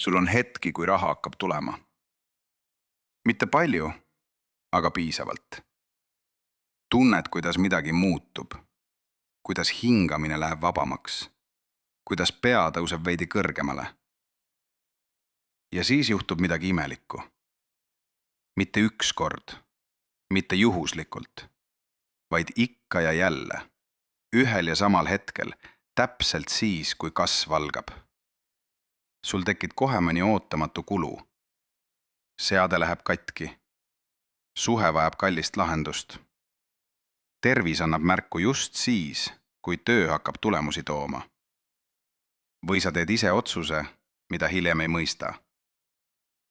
Sul on hetki, kui raha hakkab tulema. Mitte palju, aga piisavalt. Tunned, kuidas midagi muutub. Kuidas hingamine läheb vabamaks. Kuidas pea tõuseb veidi kõrgemale. Ja siis juhtub midagi imelikku. Mitte üks kord, mitte juhuslikult, vaid ikka ja jälle, ühel ja samal hetkel, täpselt siis, kui kasv algab. Sul tekib kohe mõni ootamatu kulu. Seade läheb katki. Suhe vajab kallist lahendust. Tervis annab märku just siis, kui töö hakkab tulemusi tooma. Või sa teed ise otsuse, mida hiljem ei mõista.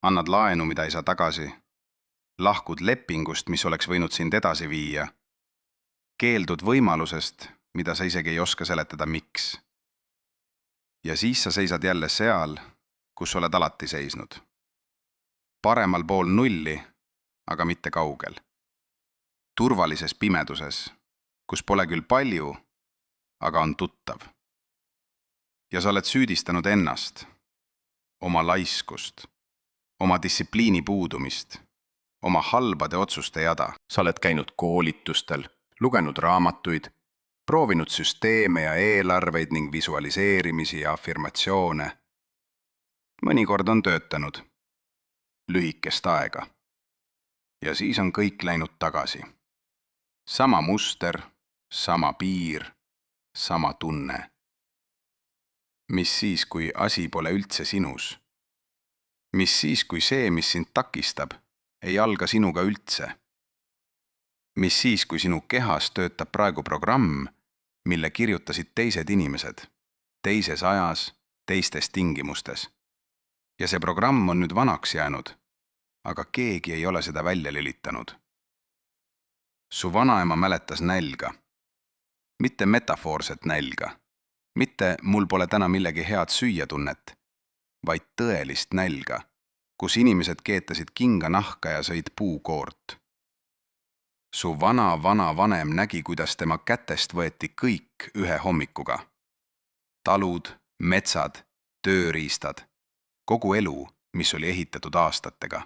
Annad laenu, mida ei saa tagasi. Lahkud lepingust, mis oleks võinud sind edasi viia. Keeldud võimalusest, mida sa isegi ei oska seletada miks. Ja siis sa seisad jälle seal, kus oled alati seisnud. Paremal pool nulli, aga mitte kaugel. Turvalises pimeduses, kus pole küll palju, aga on tuttav. Ja sa oled süüdistanud ennast, oma laiskust, oma distsipliini puudumist, oma halbade otsuste jada. Sa oled käinud koolitustel, lugenud raamatuid, proovinud süsteeme ja eelarveid ning visualiseerimisi ja afirmatsioone. Mõnikord on töötanud. Lühikest aega. Ja siis on kõik läinud tagasi. Sama muster, sama piir, sama tunne. Mis siis, kui asi pole üldse sinus? Mis siis, kui see, mis sind takistab, ei alga sinuga üldse? Mis siis, kui sinu kehas töötab praegu programm, mille kirjutasid teised inimesed, teises ajas, teistes tingimustes? Ja see programm on nüüd vanaks jäänud, aga keegi ei ole seda välja lülitanud. Su vanaema mäletas nälga. Mitte metafoorset nälga. Mitte mul pole täna millegi head süüa tunnet, vaid tõelist nälga, kus inimesed keetasid kinga nahka ja sõid puukoort. Su vana-vanem nägi, kuidas tema kätest võeti kõik ühe hommikuga. Talud, metsad, tööriistad, kogu elu, mis oli ehitatud aastatega.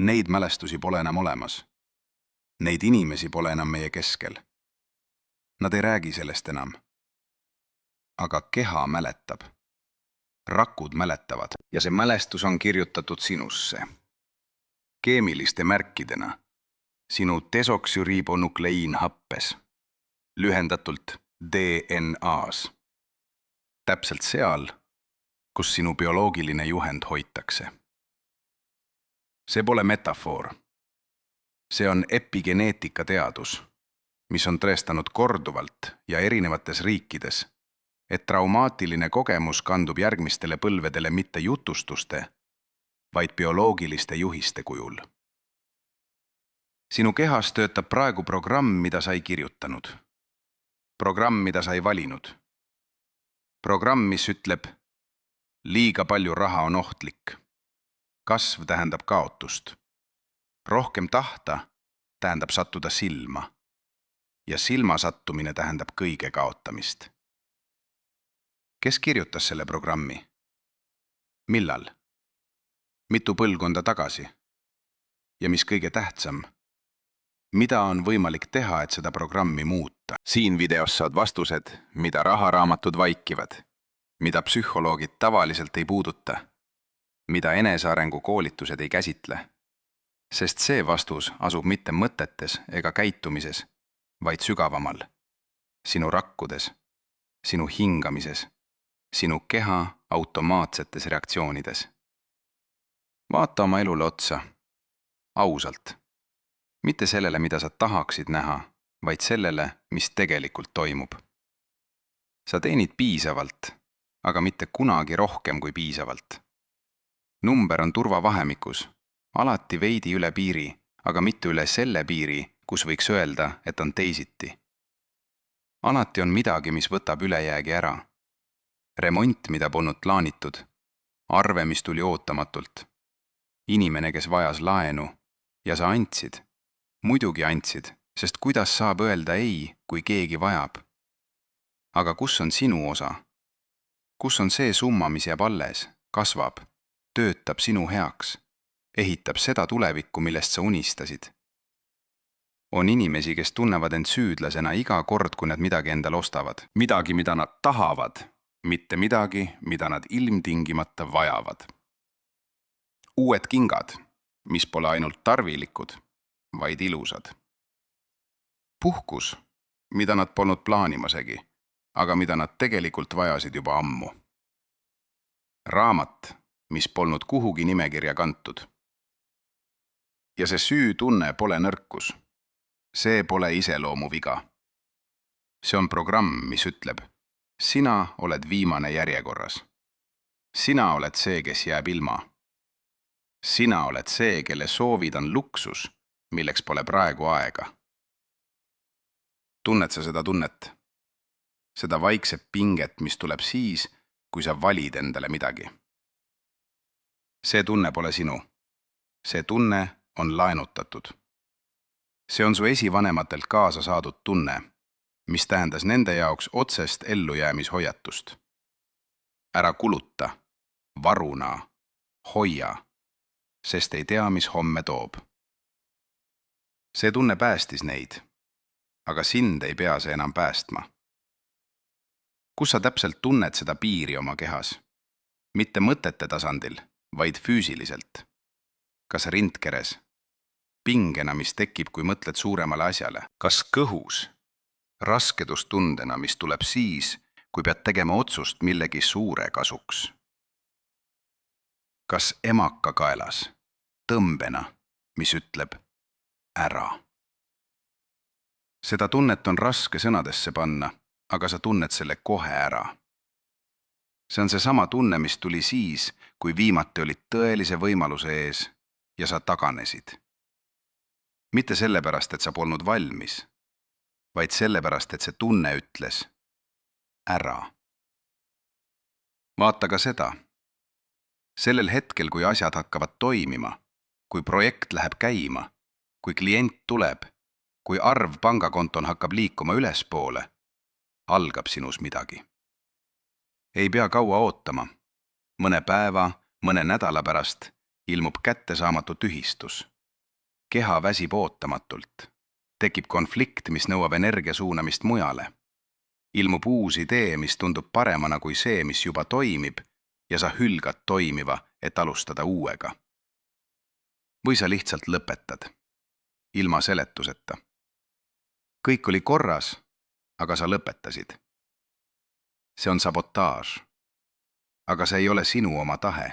Neid mälestusi pole enam olemas. Neid inimesi pole enam meie keskel. Nad ei räägi sellest enam. Aga keha mäletab. Rakud mäletavad ja see mälestus on kirjutatud sinusse. Keemiliste märkidena. Sinu desoksüribonukleiinhappes. Lühendatult DNAs. Täpselt seal, kus sinu bioloogiline juhend hoitakse. See pole metafoor. See on epigeneetikateadus, mis on tõestanud korduvalt ja erinevates riikides, et traumaatiline kogemus kandub järgmistele põlvedele mitte jutustuste, vaid bioloogiliste juhiste kujul. Sinu kehas töötab praegu programm, mida sa ei kirjutanud. Programm, mida sa ei valinud. Programm, mis ütleb, liiga palju raha on ohtlik. Kasv tähendab kaotust. Rohkem tahta tähendab sattuda silma. Ja silma sattumine tähendab kõige kaotamist. Kes kirjutas selle programmi? Millal? Mitu põlvkonda tagasi? Ja mis kõige tähtsam? Mida on võimalik teha, et seda programmi muuta? Siin videos saad vastused, mida raharaamatud vaikivad, mida psühholoogid tavaliselt ei puuduta, mida enesearengu koolitused ei käsitle. Sest see vastus asub mitte mõtetes ega käitumises, vaid sügavamal. Sinu rakkudes, sinu hingamises, sinu keha automaatsetes reaktsioonides. Vaata oma elule otsa, ausalt. Mitte sellele, mida sa tahaksid näha, vaid sellele, mis tegelikult toimub. Sa teenid piisavalt, aga mitte kunagi rohkem kui piisavalt. Number on turvavahemikus, alati veidi üle piiri, aga mitte üle selle piiri, kus võiks öelda, et on teisiti. Alati on midagi, mis võtab ülejäägi ära. Remont, mida polnud plaanitud. Arve, mis tuli ootamatult. Inimene, kes vajas laenu. Ja sa andsid. Muidugi andsid, sest kuidas saab öelda ei, kui keegi vajab? Aga kus on sinu osa? Kus on see summa, mis jääb alles, kasvab, töötab sinu heaks, ehitab seda tulevikku, millest sa unistasid. On inimesi, kes tunnevad end süüdlasena iga kord, kui nad midagi endale ostavad. Midagi, mida nad tahavad, mitte midagi, mida nad ilmtingimata vajavad. Uued kingad, mis pole ainult tarvilikud, vaid ilusad. Puhkus, mida nad polnud plaanimasegi, aga mida nad tegelikult vajasid juba ammu. Raamat, mis polnud kuhugi nimekirja kantud. Ja see süütunne pole nõrkus. See pole iseloomu viga. See on programm, mis ütleb, sina oled viimane järjekorras. Sina oled see, kes jääb ilma. Sina oled see, kelle soovid on luksus, milleks pole praegu aega. Tunned sa seda tunnet? Seda vaikset pinget, mis tuleb siis, kui sa valid endale midagi. See tunne pole sinu. See tunne on laenutatud. See on su esivanematelt kaasa saadud tunne, mis tähendas nende jaoks otsest ellujäämishoiatust. Ära kuluta, varuna, hoia, sest ei tea, mis homme toob. See tunne päästis neid, aga sind ei pea see enam päästma. Kus sa täpselt tunned seda piiri oma kehas? Mitte mõtete tasandil, vaid füüsiliselt. Kas rindkeres? Pingena, mis tekib, kui mõtled suuremale asjale. Kas kõhus? Raskedustundena, mis tuleb siis, kui pead tegema otsust millegi suure kasuks. Kas emaka kaelas? Tõmbena, mis ütleb ära. Seda tunnet on raske sõnadesse panna, aga sa tunned selle kohe ära. See on seesama tunne, mis tuli siis, kui viimati olid tõelise võimaluse ees ja sa taganesid. Mitte sellepärast, et sa polnud valmis, vaid sellepärast, et see tunne ütles ära. Vaata ka seda. Sellel hetkel, kui asjad hakkavad toimima, kui projekt läheb käima, kui klient tuleb, kui arv pangakonton hakkab liikuma ülespoole, algab sinus midagi. Ei pea kaua ootama. Mõne päeva, mõne nädala pärast ilmub kättesaamatu tühistus. Keha väsib ootamatult. Tekib konflikt, mis nõuab energia suunamist mujale. Ilmub uus idee, mis tundub paremana kui see, mis juba toimib, ja sa hülgad toimiva, et alustada uuega. Või sa lihtsalt lõpetad. Ilma seletuseta. Kõik oli korras, aga sa lõpetasid. See on sabotaaž. Aga see ei ole sinu oma tahe.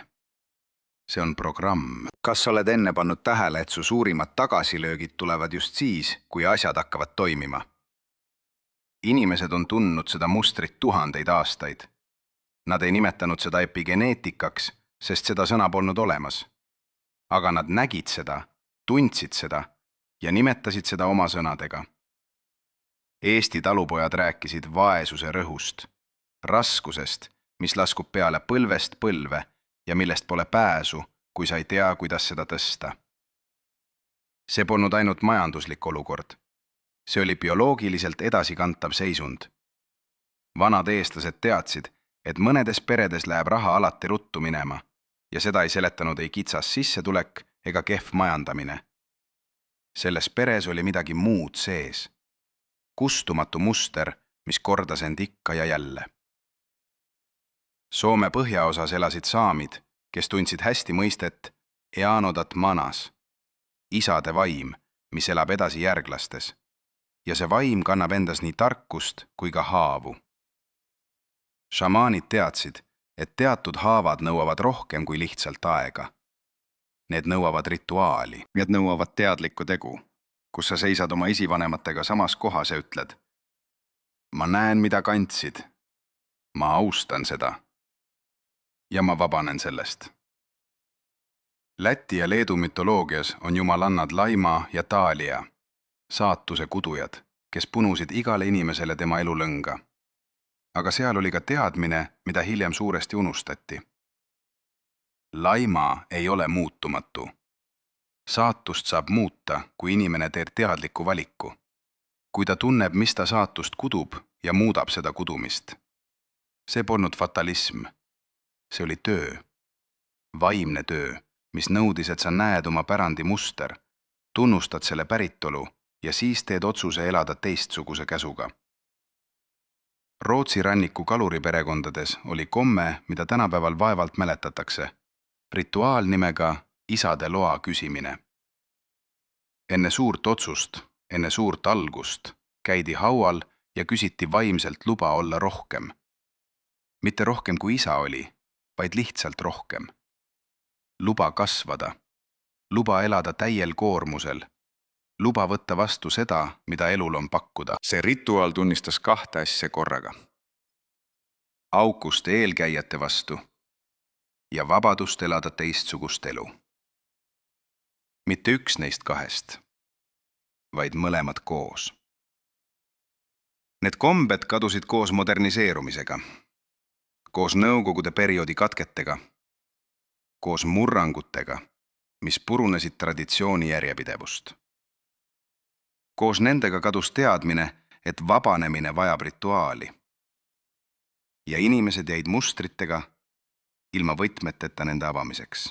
See on programm. Kas sa oled enne pannud tähele, et su suurimad tagasilöögid tulevad just siis, kui asjad hakkavad toimima? Inimesed on tundnud seda mustrit tuhandeid aastaid. Nad ei nimetanud seda epigeneetikaks, sest seda sõna polnud olemas. Aga nad nägid seda, tundsid seda ja nimetasid seda oma sõnadega. Eesti talupojad rääkisid vaesuse rõhust, raskusest, mis laskub peale põlvest põlve ja millest pole pääsu, kui sa ei tea, kuidas seda tõsta. See polnud ainult majanduslik olukord. See oli bioloogiliselt edasikantav seisund. Vanad eestlased teadsid, et mõnedes peredes läheb raha alati ruttu minema ja seda ei seletanud ei kitsas sissetulek ega kehv majandamine. Selles peres oli midagi muud sees. Kustumatu muster, mis kordas end ikka ja jälle. Soome põhjaosas elasid saamid, kes tundsid hästi mõistet eanodat manas, isade vaim, mis elab edasi järglastes, ja see vaim kannab endas nii tarkust kui ka haavu. Šamaanid teadsid, et teatud haavad nõuavad rohkem kui lihtsalt aega. Need nõuavad rituaali, need nõuavad teadlikku tegu, kus sa seisad oma esivanematega samas kohas ja ütled: ma näen, mida kandsid, ma austan seda ja ma vabanen sellest. Läti ja Leedu mütoloogias on jumalannad Laima ja Taalia, saatuse kudujad, kes punusid igale inimesele tema elulõnga. Aga seal oli ka teadmine, mida hiljem suuresti unustati. Laima ei ole muutumatu. Saatust saab muuta, kui inimene teeb teadliku valiku. Kui ta tunneb, mis ta saatust kudub ja muudab seda kudumist. See polnud fatalism. See oli töö. vaimne töö, mis nõudis, et sa näed oma pärandi muster, tunnustad selle päritolu ja siis teed otsuse elada teistsuguse käsuga. Rootsi ranniku kaluriperekondades oli komme, mida tänapäeval vaevalt mäletatakse, rituaal nimega isade loa küsimine. Enne suurt otsust, enne suurt algust käidi haual ja küsiti vaimselt luba olla rohkem. Mitte rohkem kui isa oli, vaid lihtsalt rohkem. Luba kasvada, luba elada täiel koormusel, luba võtta vastu seda, mida elul on pakkuda. See rituaal tunnistas 2 asja korraga. Aukuste eelkäijate vastu ja vabadust elada teistsugust elu. Mitte üks neist 2, vaid mõlemad koos. Need kombed kadusid koos moderniseerumisega, koos nõukogude perioodi katketega, koos murrangutega, mis purunesid traditsiooni järjepidevust. Koos nendega kadus teadmine, et vabanemine vajab rituaali. Ja inimesed jäid mustritega ilma võtmeteta nende avamiseks.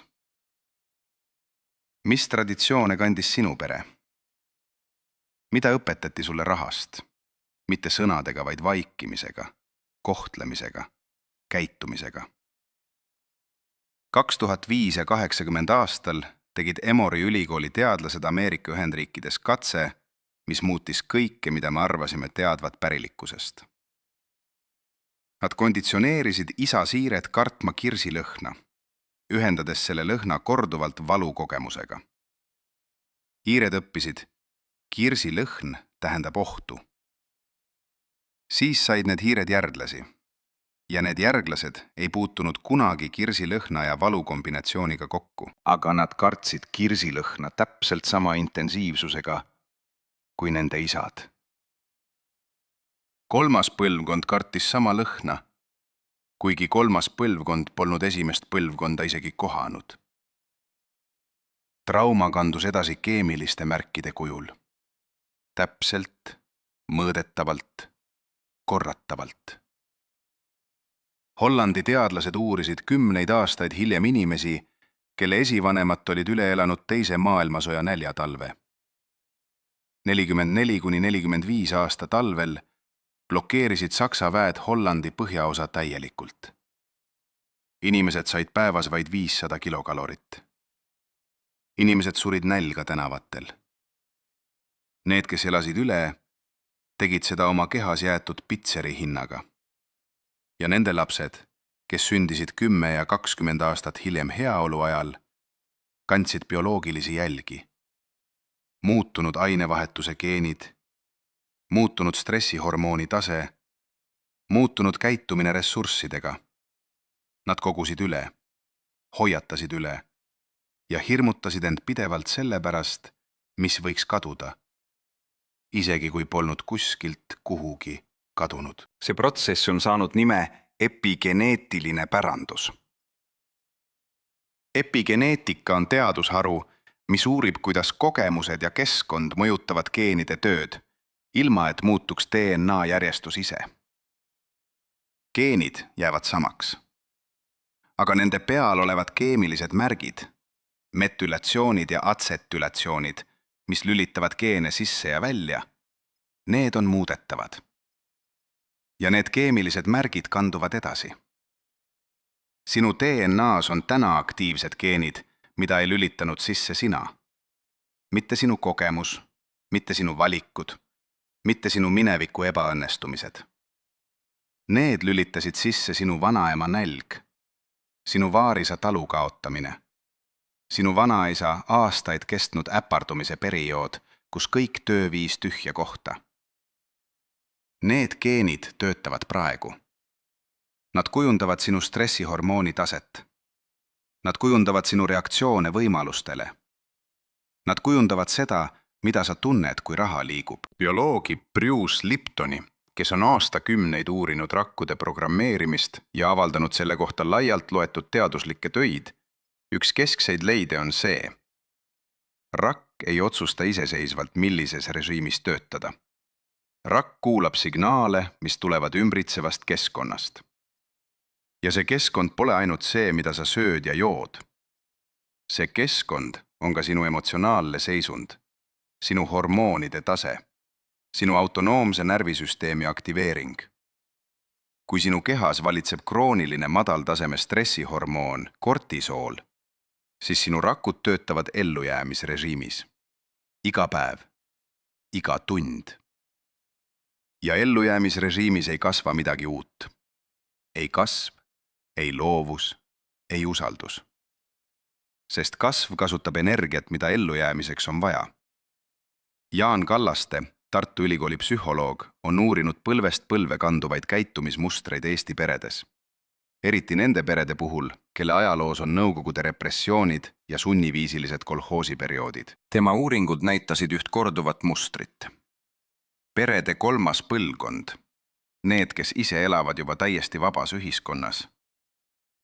Mis traditsioone kandis sinu pere? Mida õpetati sulle rahast? Mitte sõnadega, vaid vaikimisega, kohtlemisega, käitumisega. 2005 ja 80 aastal tegid Emory ülikooli teadlased Ameerika Ühendriikides katse, mis muutis kõike, mida me arvasime teadvat pärilikkusest. Nad konditsioneerisid isa siiret kartma kirsilõhna, ühendades selle lõhna korduvalt valukogemusega. Hiired õppisid, kirsilõhn tähendab ohtu. Siis said need hiired järglasi. Ja need järglased ei puutunud kunagi kirsilõhna ja valu kombinatsiooniga kokku. Aga nad kartsid kirsilõhna täpselt sama intensiivsusega kui nende isad. 3. põlvkond kartis sama lõhna, kuigi 3. põlvkond polnud esimest põlvkonda isegi kohanud. Trauma kandus edasi keemiliste märkide kujul. Täpselt, mõõdetavalt, korratavalt. Hollandi teadlased uurisid 10 aastaid hiljem inimesi, kelle esivanemad olid üle elanud teise maailmasõja näljatalve. 44–45 aasta talvel blokeerisid Saksa väed Hollandi põhjaosa täielikult. Inimesed said päevas vaid 500 kilokalorit. Inimesed surid nälga tänavatel. Need, kes elasid üle, tegid seda oma kehas jäetud pitseri hinnaga. Ja nende lapsed, kes sündisid 10 ja 20 aastat hiljem heaolu ajal, kandsid bioloogilisi jälgi. Muutunud ainevahetuse geenid, muutunud stressihormooni tase, muutunud käitumine ressurssidega. Nad kogusid üle, hoiatasid üle ja hirmutasid end pidevalt selle pärast, mis võiks kaduda, isegi kui polnud kuskilt kuhugi kadunud. See protsess on saanud nime epigeneetiline pärandus. Epigeneetika on teadusharu, mis uurib, kuidas kogemused ja keskkond mõjutavad geenide tööd, ilma et muutuks DNA järjestus ise. Geenid jäävad samaks. Aga nende peal olevad keemilised märgid, metülatsioonid ja atsetülatsioonid, mis lülitavad geene sisse ja välja, need on muudetavad. Ja need keemilised märgid kanduvad edasi. Sinu DNAs on täna aktiivsed geenid, mida ei lülitanud sisse sina. Mitte sinu kogemus, mitte sinu valikud, mitte sinu mineviku ebaõnnestumised. Need lülitasid sisse sinu vanaema nälg, sinu vaarisa talu kaotamine, sinu vanaisa aastaid kestnud äpardumise periood, kus kõik töö viis tühja kohta. Need geenid töötavad praegu. Nad kujundavad sinu stressihormooni taset. Nad kujundavad sinu reaktsioone võimalustele. Nad kujundavad seda, mida sa tunned, kui raha liigub. Bioloogi Bruce Liptoni, kes on aastakümneid uurinud rakkude programmeerimist ja avaldanud selle kohta laialt loetud teaduslikke töid, üks keskseid leide on see. Rakk ei otsusta iseseisvalt, millises režiimis töötada. Rakk kuulab signaale, mis tulevad ümbritsevast keskkonnast. Ja see keskkond pole ainult see, mida sa sööd ja jood. see keskkond on ka sinu emotsionaalne seisund, sinu hormoonide tase, sinu autonoomse närvisüsteemi aktiveering. Kui sinu kehas valitseb krooniline madaltaseme stressihormoon kortisool, siis sinu rakud töötavad ellujäämisrežiimis. Iga päev, iga tund. Ja ellujäämisrežiimis ei kasva midagi uut. Ei kasv, ei loovus, ei usaldus. Sest kasv kasutab energiat, mida ellujäämiseks on vaja. Jaan Kallaste, Tartu Ülikooli psühholoog, on uurinud põlvest põlve kanduvaid käitumismustreid Eesti peredes. Eriti nende perede puhul, kelle ajaloos on nõukogude repressioonid ja sunniviisilised kolhoosiperioodid. Tema uuringud näitasid üht korduvat mustrit. Perede kolmas põlvkond, need, kes ise elavad juba täiesti vabas ühiskonnas,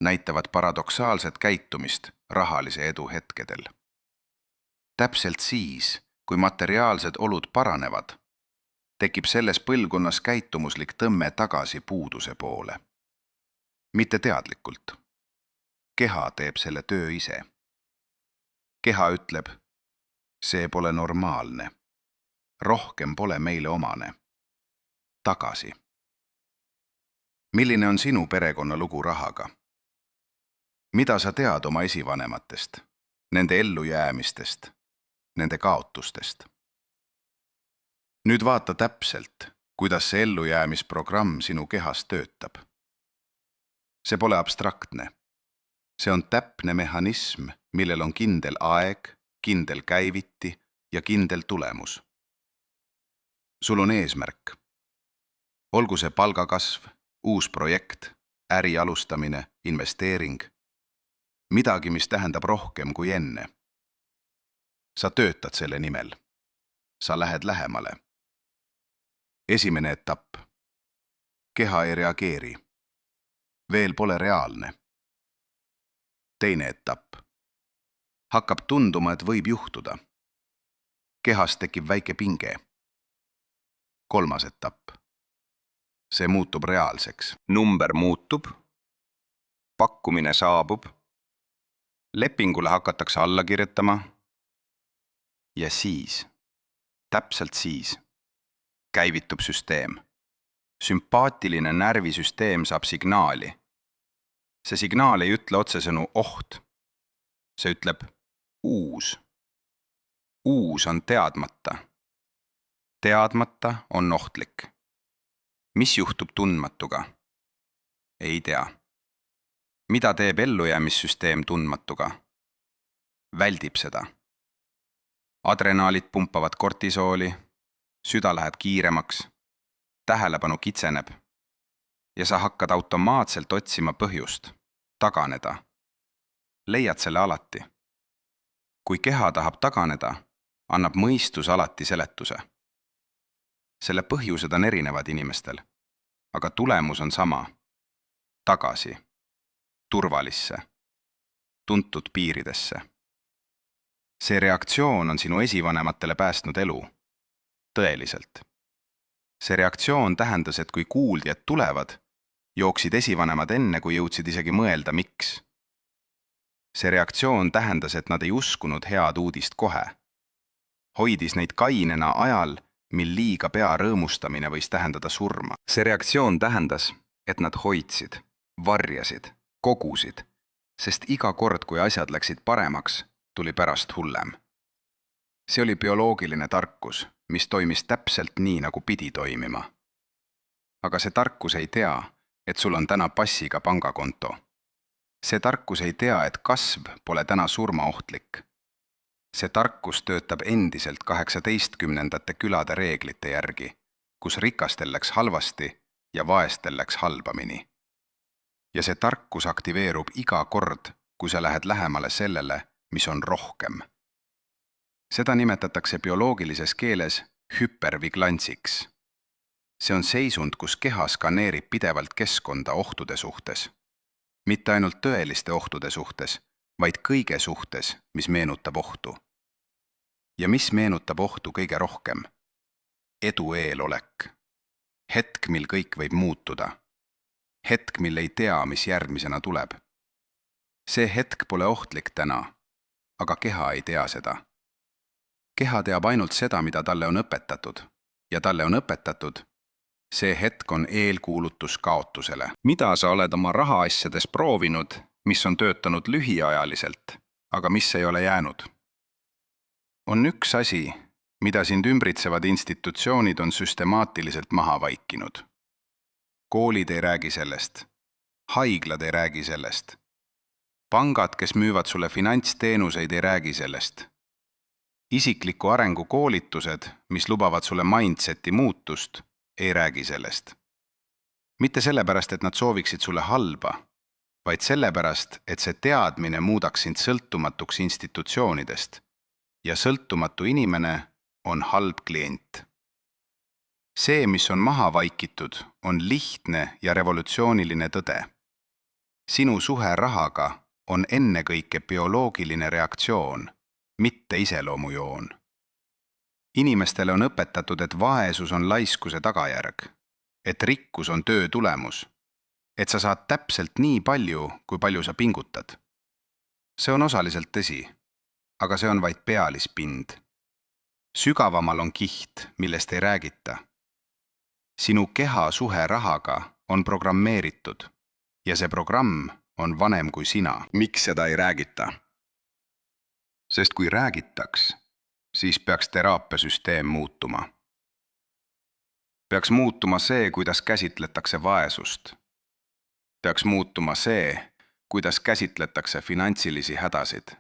näitavad paradoksaalset käitumist rahalise edu hetkedel. Täpselt siis, kui materiaalsed olud paranevad, tekib selles põlvkonnas käitumuslik tõmme tagasi puuduse poole. Mitte teadlikult. Keha teeb selle töö ise. Keha ütleb, see pole normaalne. Rohkem pole meile omane. Tagasi. Milline on sinu perekonna lugu rahaga? Mida sa tead oma esivanematest, nende ellujäämistest, nende kaotustest? Nüüd vaata täpselt, kuidas see ellujäämisprogramm sinu kehas töötab. See pole abstraktne. See on täpne mehhanism, millel on kindel aeg, kindel käiviti ja kindel tulemus. Sul on eesmärk. Olgu see palgakasv, uus projekt, äri alustamine, investeering. Midagi, mis tähendab rohkem kui enne. Sa töötad selle nimel. Sa lähed lähemale. Esimene etapp. Keha ei reageeri. Veel pole reaalne. Teine etapp. Hakkab tunduma, et võib juhtuda. Kehas tekib väike pinge. Kolmas etapp. See muutub reaalseks. Number muutub. Pakkumine saabub. Lepingule hakatakse alla kirjutama. Ja siis, täpselt siis, käivitub süsteem. Sümpaatiline närvisüsteem saab signaali. See signaal ei ütle otsesõnu oht. See ütleb uus. Uus on teadmata. Teadmata on ohtlik. Mis juhtub tundmatuga? Ei tea. Mida teeb ellujäämissüsteem tundmatuga? Väldib seda. Adrenaalid pumpavad kortisooli, süda läheb kiiremaks, tähelepanu kitseneb ja sa hakkad automaatselt otsima põhjust, taganeda. Leiad selle alati. Kui keha tahab taganeda, annab mõistus alati seletuse. Selle põhjused on erinevad inimestel, aga tulemus on sama. Tagasi. Turvalisse. Tuntud piiridesse. See reaktsioon on sinu esivanematele päästnud elu. Tõeliselt. See reaktsioon tähendas, et kui kuuldi, et tulevad, jooksid esivanemad enne, kui jõudsid isegi mõelda, miks. See reaktsioon tähendas, et nad ei uskunud head uudist kohe. Hoidis neid kainena ajal, mil liiga pea rõõmustamine võis tähendada surma. See reaktsioon tähendas, et nad hoidsid, varjasid, kogusid, sest iga kord, kui asjad läksid paremaks, tuli pärast hullem. See oli bioloogiline tarkus, mis toimis täpselt nii, nagu pidi toimima. Aga see tarkus ei tea, et sul on täna passiga pangakonto. See tarkus ei tea, et kasv pole täna surmaohtlik. See tarkus töötab endiselt 18. külade reeglite järgi, kus rikastel läks halvasti ja vaestel läks halbamini. Ja see tarkus aktiveerub iga kord, kui sa lähed lähemale sellele, mis on rohkem. Seda nimetatakse bioloogilises keeles hüperviglantsiks. See on seisund, kus keha skaneerib pidevalt keskkonda ohtude suhtes. Mitte ainult tõeliste ohtude suhtes, vaid kõige suhtes, mis meenutab ohtu. Ja mis meenutab ohtu kõige rohkem? Edu eelolek. Hetk, mil kõik võib muutuda. Hetk, mil ei tea, mis järgmisena tuleb. See hetk pole ohtlik täna. aga keha ei tea seda. Keha teab ainult seda, mida talle on õpetatud, ja talle on õpetatud, see hetk on eelkuulutus kaotusele. Mida sa oled oma rahaasjades proovinud, mis on töötanud lühiajaliselt, aga mis ei ole jäänud? On üks asi, mida sind ümbritsevad institutsioonid on süstemaatiliselt maha vaikinud. Koolid ei räägi sellest, haiglad ei räägi sellest, pangad, kes müüvad sulle finantsteenuseid, ei räägi sellest. Isikliku arengu koolitused, mis lubavad sulle mindseti muutust, ei räägi sellest. Mitte sellepärast, et nad sooviksid sulle halba, vaid sellepärast, et see teadmine muudaks sind sõltumatuks institutsioonidest ja sõltumatu inimene on halb klient. See, mis on maha vaikitud, on lihtne ja revolutsiooniline tõde. Sinu suhe rahaga on ennekõike bioloogiline reaktsioon, mitte iseloomujoon. Inimestele on õpetatud, et vaesus on laiskuse tagajärg, et rikkus on töö tulemus, et sa saad täpselt nii palju, kui palju sa pingutad. See on osaliselt tõsi, aga see on vaid pealispind. Sügavamal on kiht, millest ei räägita. Sinu keha suhe rahaga on programmeeritud ja see programm on vanem kui sina. Miks seda ei räägita? Sest kui räägitaks, siis peaks teraapiasüsteem muutuma. Peaks muutuma see, kuidas käsitletakse vaesust. Peaks muutuma see, kuidas käsitletakse finantsilisi hädasid.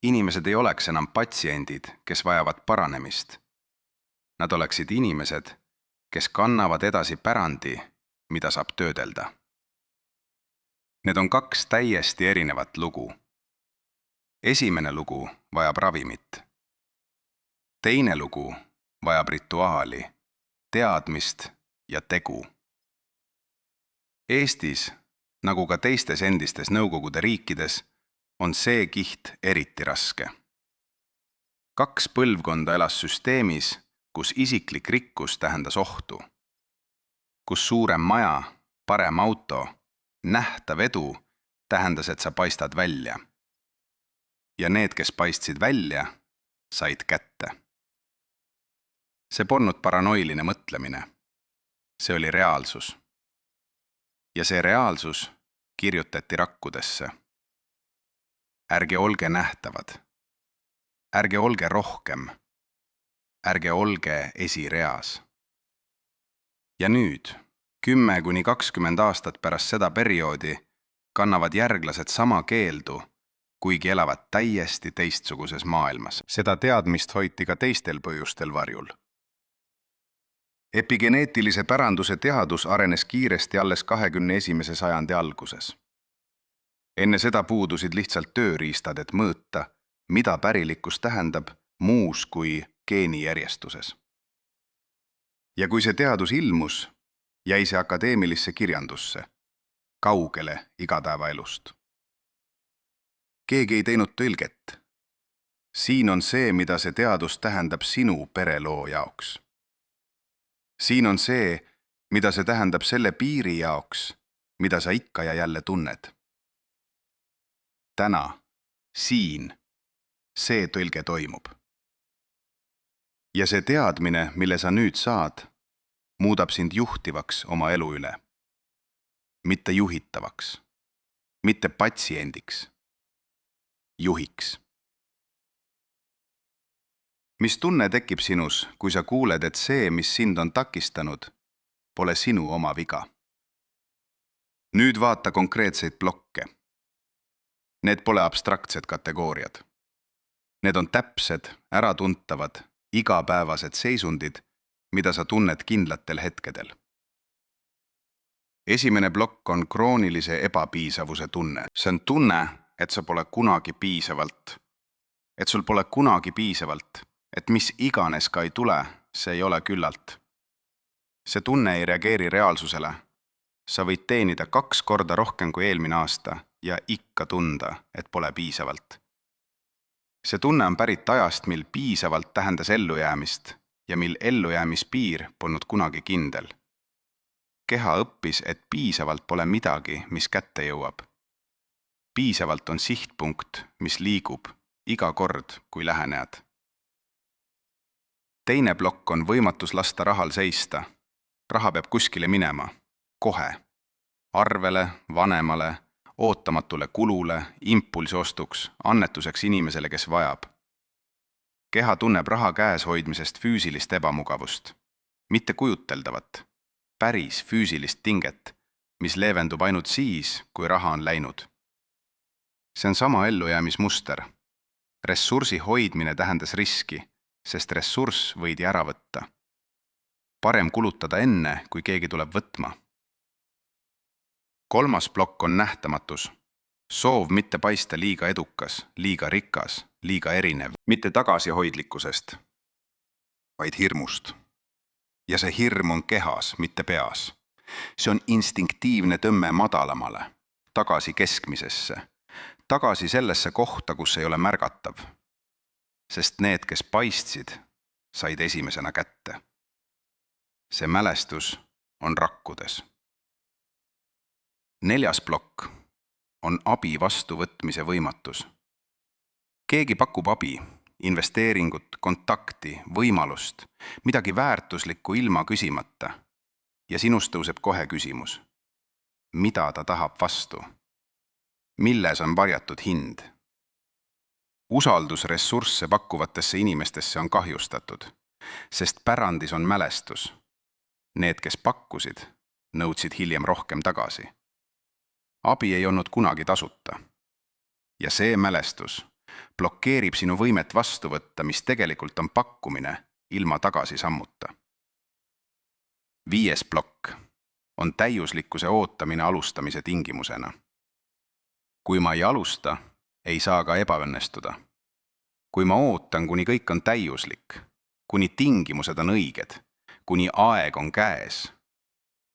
Inimesed ei oleks enam patsiendid, kes vajavad paranemist. Nad oleksid inimesed, kes kannavad edasi pärandi, mida saab töödelda. Need on kaks täiesti erinevat lugu. Esimene lugu vajab ravimit. Teine lugu vajab rituaali, teadmist ja tegu. Eestis, nagu ka teistes endistes Nõukogude riikides, on see kiht eriti raske. 2 põlvkonda elas süsteemis, kus isiklik rikkus tähendas ohtu. Kus suurem maja, parem auto, nähtav edu tähendas, et sa paistad välja. Ja need, kes paistsid välja, said kätte. See polnud paranoiline mõtlemine. See oli reaalsus. Ja see reaalsus kirjutati rakkudesse. Ärge olge nähtavad. Ärge olge rohkem. Ärge olge esireas. Ja nüüd, 10–20 aastat pärast seda perioodi, kannavad järglased sama keeldu, kuigi elavad täiesti teistsuguses maailmas. Seda teadmist hoiti ka teistel põhjustel varjul. Epigeneetilise päranduse teadus arenes kiiresti alles 21. sajandi alguses. Enne seda puudusid lihtsalt tööriistad, et mõõta, mida pärilikkus tähendab muus kui geenijärjestuses. Ja kui see teadus ilmus, jäi see akadeemilisse kirjandusse, kaugele igapäevaelust. Keegi ei teinud tõlget. Siin on see, mida see teadus tähendab sinu pereloo jaoks. Siin on see, mida see tähendab selle piiri jaoks, mida sa ikka ja jälle tunned. Täna, siin, see tõlge toimub. Ja see teadmine, mille sa nüüd saad, muudab sind juhtivaks oma elu üle. Mitte juhitavaks, mitte patsiendiks, juhiks. Mis tunne tekib sinus, kui sa kuuled, et see, mis sind on takistanud, pole sinu oma viga? Nüüd vaata konkreetseid blokke. Need pole abstraktsed kategooriad. Need on täpsed, äratuntavad, igapäevased seisundid, mida sa tunned kindlatel hetkedel. Esimene plokk on kroonilise ebapiisavuse tunne. See on tunne, et sa pole kunagi piisavalt. Et sul pole kunagi piisavalt. Et mis iganes ka ei tule, see ei ole küllalt. See tunne ei reageeri reaalsusele. Sa võid teenida 2 korda rohkem kui eelmine aasta ja ikka tunda, et pole piisavalt. See tunne on pärit ajast, mil piisavalt tähendas ellujäämist ja mil ellujäämispiir polnud kunagi kindel. Keha õppis, et piisavalt pole midagi, mis kätte jõuab. piisavalt on sihtpunkt, mis liigub iga kord, kui lähened. Teine plokk on võimatus lasta rahal seista. Raha peab kuskile minema. Kohe. Arvele, vanemale, ootamatule kulule, impulsiostuks, annetuseks inimesele, kes vajab. Keha tunneb raha käes hoidmisest füüsilist ebamugavust. Mitte kujuteldavat, päris füüsilist tinget, mis leevendub ainult siis, kui raha on läinud. See on sama ellujäämismuster. Ressursi hoidmine tähendas riski, sest ressurss võidi ära võtta. Parem kulutada enne, kui keegi tuleb võtma. Kolmas plokk on nähtamatus. Soov mitte paista liiga edukas, liiga rikas, liiga erinev. Mitte tagasihoidlikkusest, vaid hirmust. Ja see hirm on kehas, mitte peas. See on instinktiivne tõmme madalamale, tagasi keskmisesse, tagasi sellesse kohta, kus ei ole märgatav. Sest need, kes paistsid, said esimesena kätte. See mälestus on rakkudes. Neljas plokk on abi vastuvõtmise võimatus. Keegi pakub abi, investeeringut, kontakti, võimalust, midagi väärtuslikku ilma küsimata. Ja sinust tõuseb kohe küsimus. Mida ta tahab vastu? Milles on varjatud hind? Usaldus ressursse pakkuvatesse inimestesse on kahjustatud, sest pärandis on mälestus. Need, kes pakkusid, nõudsid hiljem rohkem tagasi. Abi ei olnud kunagi tasuta. Ja see mälestus blokeerib sinu võimet vastu võtta, mis tegelikult on pakkumine ilma tagasi sammuta. Viies plokk on täiuslikkuse ootamine alustamise tingimusena. Kui ma ei alusta, ei saa ka ebaõnnestuda. Kui ma ootan, kuni kõik on täiuslik, kuni tingimused on õiged, kuni aeg on käes,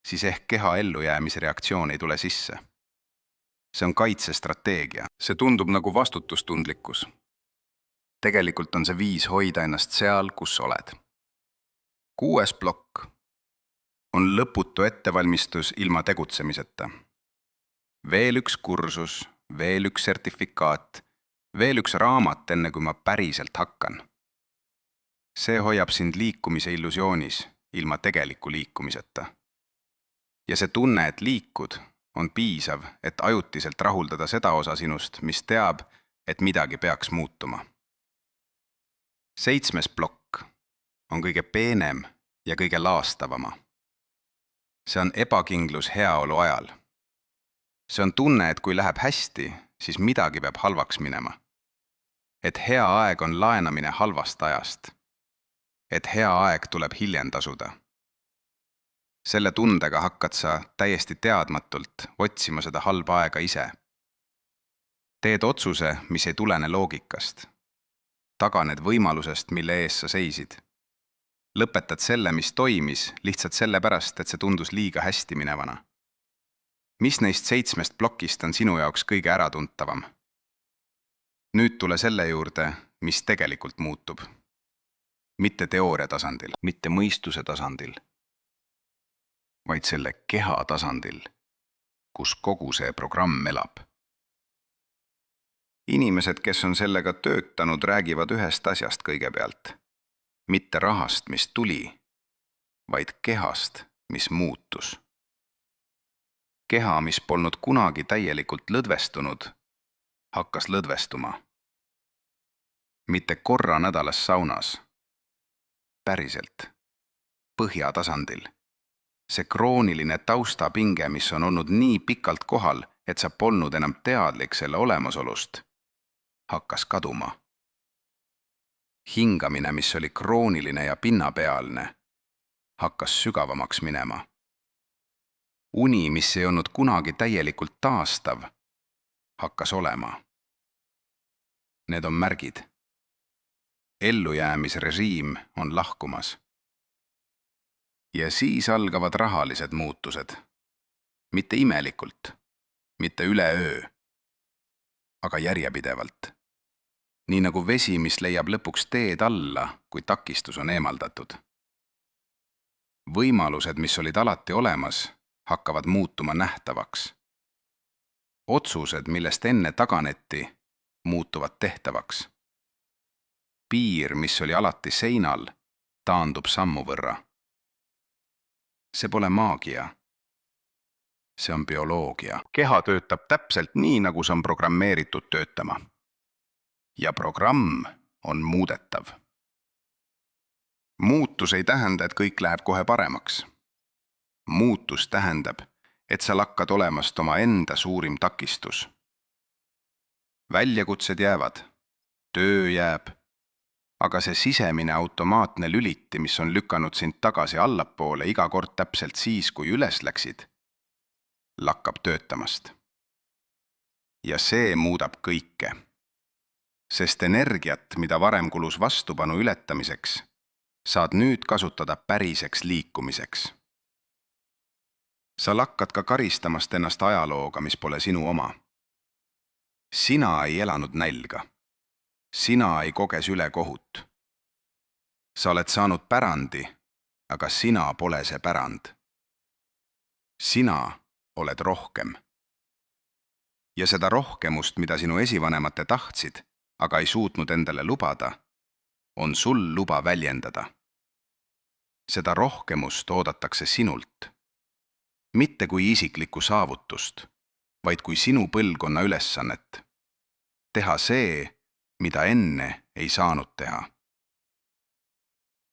siis ehk keha ellujäämisreaktsioon ei tule sisse. See on kaitsestrateegia. See tundub nagu vastutustundlikkus. Tegelikult on see viis hoida ennast seal, kus oled. 6. plokk on lõputu ettevalmistus ilma tegutsemiseta. Veel üks kursus, veel üks sertifikaat, veel üks raamat, enne kui ma päriselt hakkan. See hoiab sind liikumise illusioonis ilma tegeliku liikumiseta. Ja see tunne, et liikud, on piisav, et ajutiselt rahuldada seda osa sinust, mis teab, et midagi peaks muutuma. 7. plokk on kõige peenem ja kõige laastavama. See on ebakindlus heaolu ajal. See on tunne, et kui läheb hästi, siis midagi peab halvaks minema. Et hea aeg on laenamine halvast ajast. Et hea aeg tuleb hiljem tasuda. Selle tundega hakkad sa täiesti teadmatult otsima seda halba aega ise. Teed otsuse, mis ei tulene loogikast. Taganed võimalusest, mille ees sa seisid. Lõpetad selle, mis toimis, lihtsalt sellepärast, et see tundus liiga hästi minevana. Mis neist 7 plokist on sinu jaoks kõige äratuntavam? Nüüd tule selle juurde, mis tegelikult muutub. Mitte teooria tasandil, mitte mõistuse tasandil, vaid selle keha tasandil, kus kogu see programm elab. Inimesed, kes on sellega töötanud, räägivad ühest asjast kõigepealt. Mitte rahast, mis tuli, vaid kehast, mis muutus. Keha, mis polnud kunagi täielikult lõdvestunud, hakkas lõdvestuma. Mitte korra nädalas saunas. Päriselt. Põhjatasandil. See krooniline taustapinge, mis on olnud nii pikalt kohal, et sa polnud enam teadlik selle olemasolust, hakkas kaduma. Hingamine, mis oli krooniline ja pinnapealne, hakkas sügavamaks minema. Uni, mis ei olnud kunagi täielikult taastav, hakkas olema. Need on märgid. Ellujäämisrežiim on lahkumas. Ja siis algavad rahalised muutused. Mitte imelikult, mitte üleöö, aga järjepidevalt. Nii nagu vesi, mis leiab lõpuks teed alla, kui takistus on eemaldatud. Võimalused, mis olid alati olemas, hakkavad muutuma nähtavaks. otsused, millest enne taganeti, muutuvad tehtavaks. Piir, mis oli alati seinal, taandub sammu võrra. See pole maagia. See on bioloogia. Keha töötab täpselt nii, nagu see on programmeeritud töötama. Ja programm on muudetav. Muutus ei tähenda, et kõik läheb kohe paremaks. Muutus tähendab, et sa lakkad olemast oma enda suurim takistus. Väljakutsed jäävad, töö jääb, aga see sisemine automaatne lüliti, mis on lükanud sind tagasi allapoole iga kord täpselt siis, kui üles läksid, lakkab töötamast. Ja see muudab kõike. Sest energiat, mida varem kulus vastupanu ületamiseks, saad nüüd kasutada päriseks liikumiseks. Sa lakkad ka karistamast ennast ajalooga, mis pole sinu oma. Sina ei elanud nälga. Sina ei koges ülekohut. Sa oled saanud pärandi, aga sina pole see pärand. Sina oled rohkem. Ja seda rohkemust, mida sinu esivanemate tahtsid, aga ei suutnud endale lubada, on sul luba väljendada. Seda rohkemust oodatakse sinult. Mitte kui isiklikku saavutust, vaid kui sinu põlvkonna ülesannet. Teha see, mida enne ei saanud teha.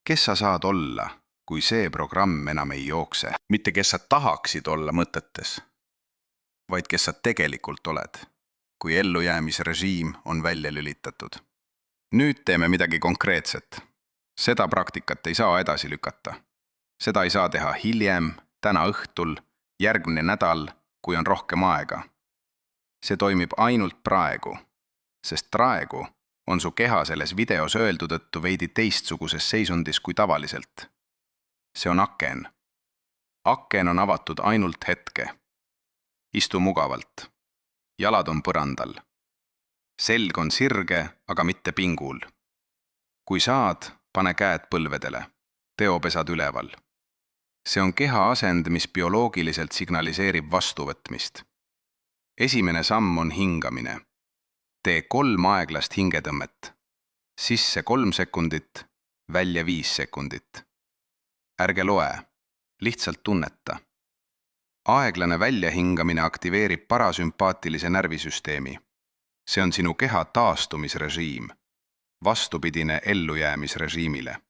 Kes sa saad olla, kui see programm enam ei jookse? Mitte kes sa tahaksid olla mõtetes, vaid kes sa tegelikult oled, kui ellujäämisrežiim on välja lülitatud. Nüüd teeme midagi konkreetset. Seda praktikat ei saa edasi lükata. Seda ei saa teha hiljem, täna õhtul, järgmine nädal, kui on rohkem aega. See toimib ainult praegu, sest praegu on su keha selles videos öeldu tõttu veidi teistsuguses seisundis kui tavaliselt. See on aken. Aken on avatud ainult hetke. Istu mugavalt. Jalad on põrandal. Selg on sirge, aga mitte pingul. Kui saad, pane käed põlvedele. Teopesad üleval. See on keha asend, mis bioloogiliselt signaliseerib vastuvõtmist. Esimene samm on hingamine. Tee 3 aeglast hingetõmmet. Sisse 3 sekundit, välja 5 sekundit. Ärge loe, lihtsalt tunneta. Aeglane väljahingamine aktiveerib parasümpaatilise närvisüsteemi. See on sinu keha taastumisrežiim, vastupidine ellujäämisrežiimile.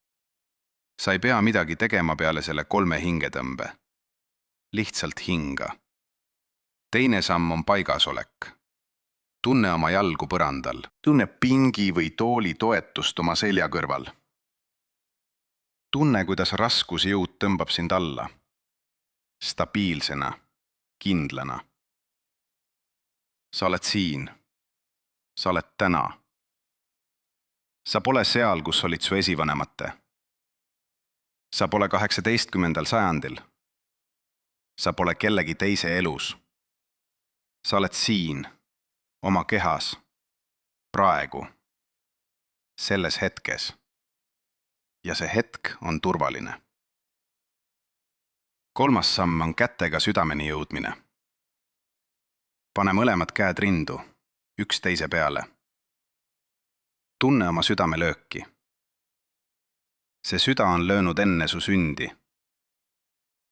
Sa ei pea midagi tegema peale selle 3 hingetõmbe. Lihtsalt hinga. Teine samm on paigasolek. Tunne oma jalgu põrandal. Tunne pingi või tooli toetust oma selja kõrval. Tunne, kuidas raskusjõud tõmbab sind alla. Stabiilsena, kindlana. Sa oled siin. Sa oled täna. Sa pole seal, kus olid su esivanemate. Sa pole 18. sajandil. Sa pole kellegi teise elus. Sa oled siin, oma kehas, praegu, selles hetkes. Ja see hetk on turvaline. 3. samm on kätega südameni jõudmine. Pane mõlemad käed rindu, üksteise peale. Tunne oma südamelööki. See süda on löönud enne su sündi.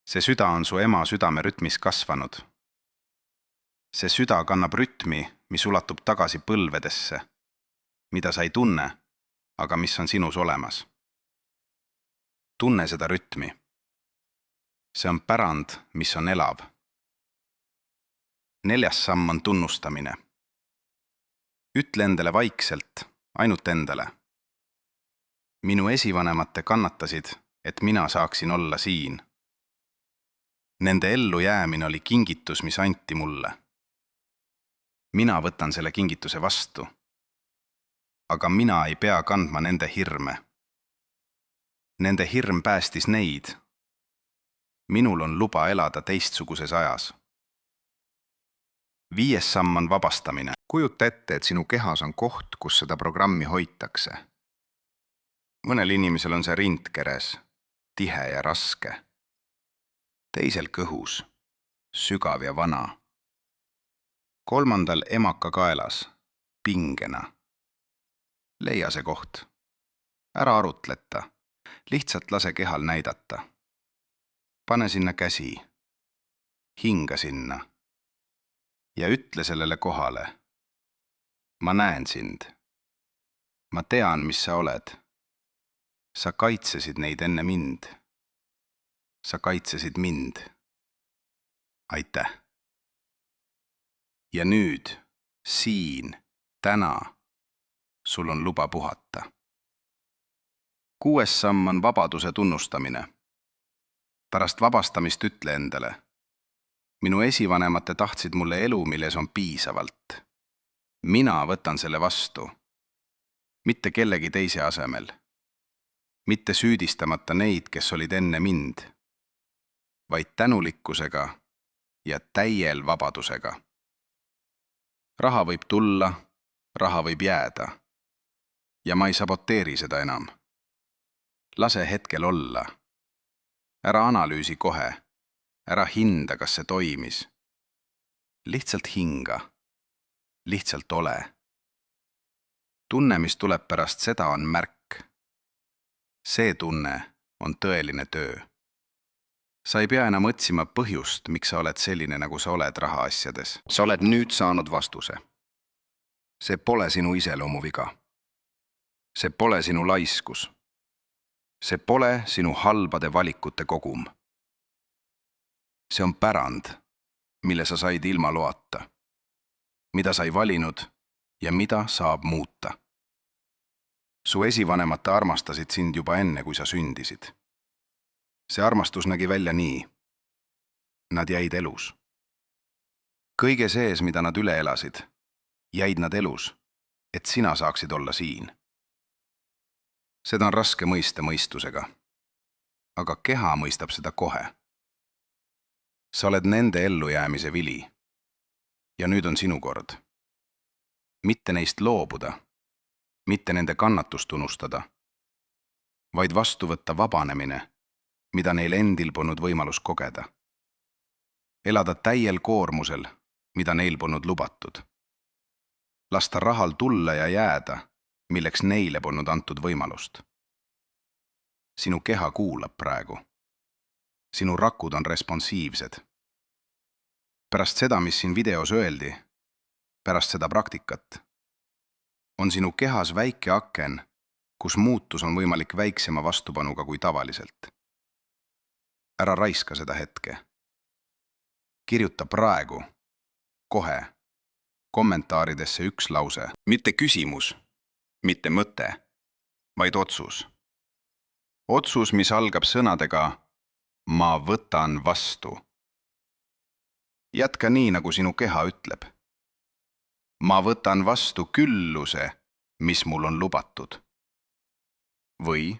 See süda on su ema südamerütmis kasvanud. See süda kannab rütmi, mis ulatub tagasi põlvedesse, mida sa ei tunne, aga mis on sinus olemas. Tunne seda rütmi. See on pärand, mis on elav. 4. samm on tunnustamine. Ütle endale vaikselt, ainult endale. Minu esivanemate kannatasid, et mina saaksin olla siin. Nende ellu jäämine oli kingitus, mis anti mulle. Mina võtan selle kingituse vastu. Aga mina ei pea kandma nende hirme. Nende hirm päästis neid. Minul on luba elada teistsuguses ajas. 5. samm on vabastamine. Kujuta ette, et sinu kehas on koht, kus seda programmi hoitakse. Mõnel inimesel on see rindkeres, tihe ja raske. Teisel kõhus, sügav ja vana. kolmandal emaka kaelas, pingena. Leia see koht. Ära arutleta, lihtsalt lase kehal näidata. Pane sinna käsi, hinga sinna ja ütle sellele kohale. Ma näen sind. Ma tean, mis sa oled. Sa kaitsesid neid enne mind. Sa kaitsesid mind. Aitäh. Ja nüüd, siin, täna, sul on luba puhata. 6. samm on vabaduse tunnustamine. Pärast vabastamist ütle endale. Minu esivanemate tahtsid mulle elu, milles on piisavalt. Mina võtan selle vastu. Mitte kellegi teise asemel. Mitte süüdistamata neid, kes olid enne mind, vaid tänulikkusega ja täiel vabadusega. Raha võib tulla, raha võib jääda. Ja ma ei saboteeri seda enam. Lase hetkel olla. Ära analüüsi kohe. Ära hinda, kas see toimis. Lihtsalt hinga. Lihtsalt ole. Tunne, mis tuleb pärast seda, on märk. See tunne on tõeline töö. Sa ei pea enam otsima põhjust, miks sa oled selline, nagu sa oled rahaasjades. Sa oled nüüd saanud vastuse. See pole sinu iseloomuviga. See pole sinu laiskus. See pole sinu halbade valikute kogum. See on pärand, mille sa said ilma loata, mida sa ei valinud ja mida saab muuta. Su esivanemate armastasid sind juba enne, kui sa sündisid. See armastus nägi välja nii. Nad jäid elus. Kõige sees, mida nad üle elasid, jäid nad elus, et sina saaksid olla siin. Seda on raske mõista mõistusega, aga keha mõistab seda kohe. Sa oled nende ellujäämise vili ja nüüd on sinu kord. Mitte neist loobuda, mitte nende kannatust unustada, vaid vastu võtta vabanemine, mida neil endil polnud võimalus kogeda. Elada täiel koormusel, mida neil polnud lubatud. Lasta rahal tulla ja jääda, milleks neile polnud antud võimalust. Sinu keha kuulab praegu. Sinu rakud on responsiivsed. Pärast seda, mis siin videos öeldi, pärast seda praktikat, on sinu kehas väike aken, kus muutus on võimalik väiksema vastupanuga kui tavaliselt. Ära raiska seda hetke. Kirjuta praegu, kohe, kommentaaridesse üks lause. Mitte küsimus, mitte mõte, vaid otsus. Otsus, mis algab sõnadega ma võtan vastu. Jätka nii, nagu sinu keha ütleb. Ma võtan vastu külluse, mis mul on lubatud. Või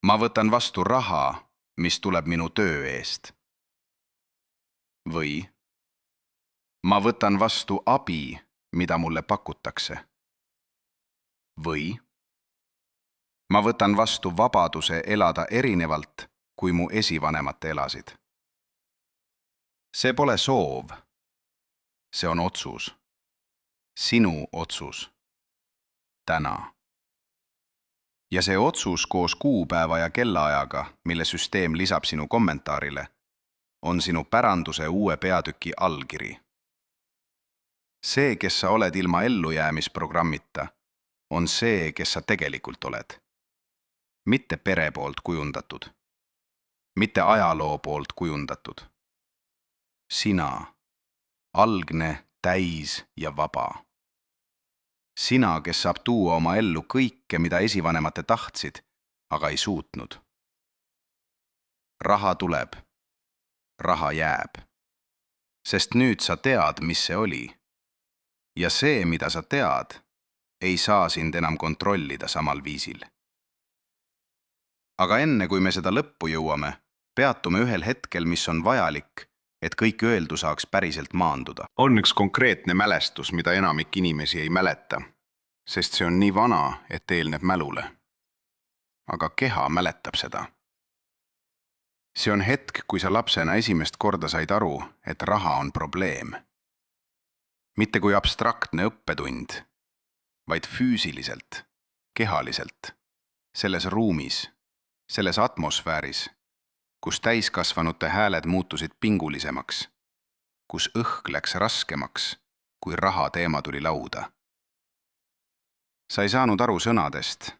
ma võtan vastu raha, mis tuleb minu töö eest. Või ma võtan vastu abi, mida mulle pakutakse. Või ma võtan vastu vabaduse elada erinevalt, kui mu esivanemad elasid. See pole soov. See on otsus. Sinu otsus. Täna. Ja see otsus koos kuupäeva ja kellaajaga, mille süsteem lisab sinu kommentaarile, on sinu päranduse uue peatüki allkiri. See, kes sa oled ilma ellujäämisprogrammita, on see, kes sa tegelikult oled. Mitte pere poolt kujundatud. Mitte ajaloo poolt kujundatud. Sina, algne, täis ja vaba. Sina, kes saab tuua oma ellu kõike, mida esivanemate tahtsid, aga ei suutnud. Raha tuleb. Raha jääb. Sest nüüd sa tead, mis see oli. Ja see, mida sa tead, ei saa sind enam kontrollida samal viisil. Aga enne, kui me seda lõppu jõuame, peatume ühel hetkel, mis on vajalik, et kõik öeldu saaks päriselt maanduda. On üks konkreetne mälestus, mida enamik inimesi ei mäleta, sest see on nii vana, et eelneb mälule. Aga keha mäletab seda. See on hetk, kui sa lapsena esimest korda said aru, et raha on probleem. mitte kui abstraktne õppetund, vaid füüsiliselt, kehaliselt, selles ruumis, selles atmosfääris, kus täiskasvanute hääled muutusid pingulisemaks, kus õhk läks raskemaks, kui raha teema tuli lauda. Sa ei saanud aru sõnadest,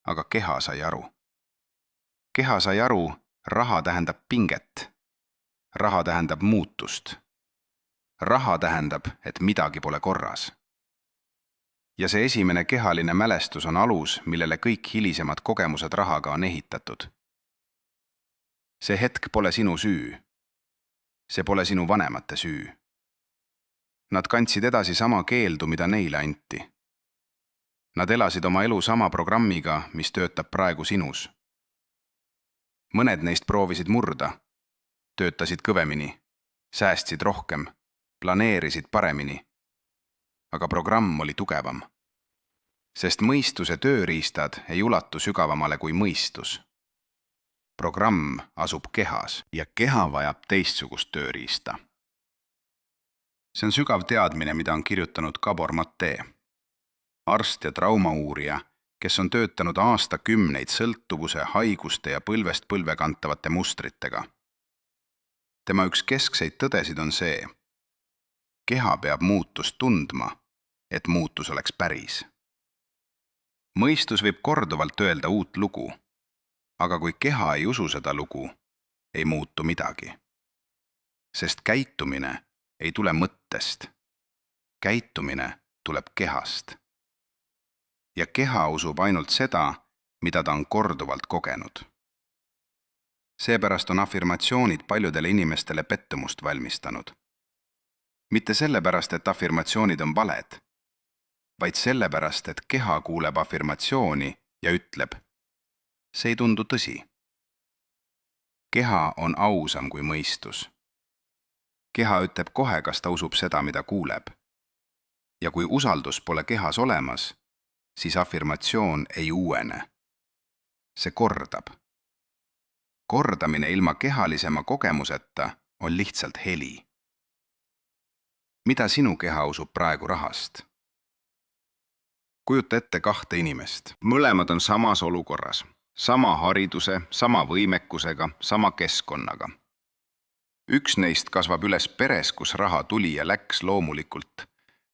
aga keha sai aru. Keha sai aru, raha tähendab pinget. Raha tähendab muutust. Raha tähendab, et midagi pole korras. Ja see esimene kehaline mälestus on alus, millele kõik hilisemad kogemused rahaga on ehitatud. See hetk pole sinu süü. See pole sinu vanemate süü. Nad kandsid edasi sama keeldu, mida neile anti. Nad elasid oma elu sama programmiga, mis töötab praegu sinus. Mõned neist proovisid murda, töötasid kõvemini, säästsid rohkem, planeerisid paremini. Aga programm oli tugevam. Sest mõistuse tööriistad ei ulatu sügavamale kui mõistus. Programm asub kehas ja keha vajab teistsugust tööriista. See on sügav teadmine, mida on kirjutanud Gabor Mate. Arst ja traumauurija, kes on töötanud aastakümneid sõltuvuse, haiguste ja põlvest põlve kantavate mustritega. Tema üks keskseid tõdesid on see: keha peab muutust tundma, et muutus oleks päris. Mõistus võib korduvalt öelda uut lugu, aga kui keha ei usu seda lugu, ei muutu midagi. Sest käitumine ei tule mõttest. Käitumine tuleb kehast. Ja keha usub ainult seda, mida ta on korduvalt kogenud. Seepärast on afirmatsioonid paljudele inimestele pettumust valmistanud. Mitte sellepärast, et afirmatsioonid on valed, vaid sellepärast, et keha kuuleb afirmatsiooni ja ütleb: see ei tundu tõsi. Keha on ausam kui mõistus. Keha ütleb kohe, kas ta usub seda, mida kuuleb. Ja kui usaldus pole kehas olemas, siis afirmatsioon ei uuene. See kordab. Kordamine ilma kehalisema kogemuseta on lihtsalt heli. Mida sinu keha usub praegu rahast? Kujuta ette kahte inimest. Mõlemad on samas olukorras. Sama hariduse, sama võimekusega, sama keskkonnaga. Üks neist kasvab üles peres, kus raha tuli ja läks loomulikult,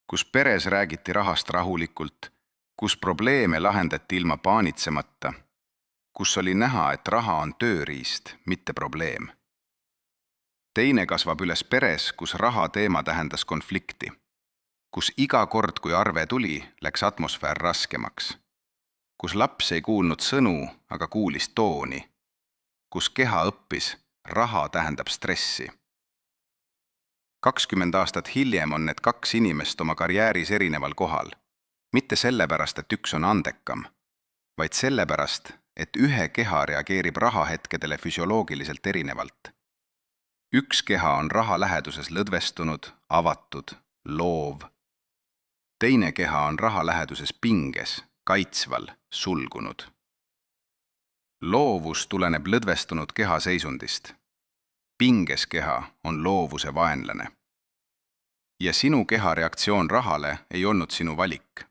kus peres räägiti rahast rahulikult, kus probleeme lahendati ilma paanitsemata, kus oli näha, et raha on tööriist, mitte probleem. Teine kasvab üles peres, kus raha teema tähendas konflikti, kus iga kord, kui arve tuli, läks atmosfäär raskemaks, kus laps ei kuulnud sõnu, aga kuulis tooni, kus keha õppis, raha tähendab stressi. 20 aastat hiljem on need kaks inimest oma karjääris erineval kohal. Mitte sellepärast, et üks on andekam, vaid sellepärast, et ühe keha reageerib rahahetkedele füsioloogiliselt erinevalt. Üks keha on raha läheduses lõdvestunud, avatud, loov. Teine keha on raha läheduses pinges, kaitsval, sulgunud. Loovus tuleneb lõdvestunud keha seisundist. Pinges keha on loovuse vaenlane. Ja sinu keha reaktsioon rahale ei olnud sinu valik.